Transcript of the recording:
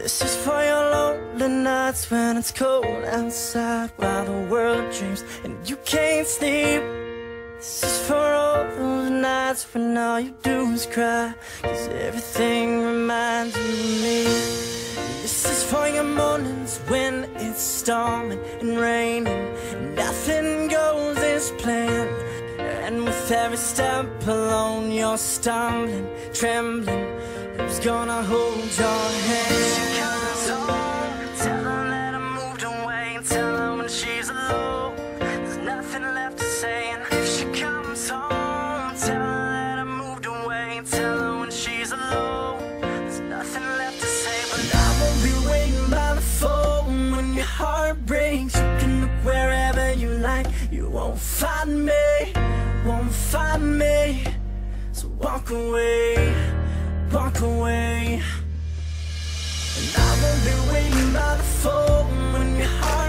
This is for your lonely nights when it's cold outside, while the world dreams and you can't sleep. This is for all those nights when all you do is cry, 'cause everything reminds you of me. This is for your mornings when it's storming and raining, nothing goes as planned, and with every step alone you're stumbling, trembling. Who's gonna hold your hand? She comes home, tell her that I moved away, and tell her when she's alone there's nothing left to say. And if she comes home, tell her that I moved away, and tell her when she's alone there's nothing left to say. But I won't be waiting by the phone when your heart breaks. You can look wherever you like, you won't find me, won't find me. So walk away, walk away. And I won't be waiting by the phone when your heart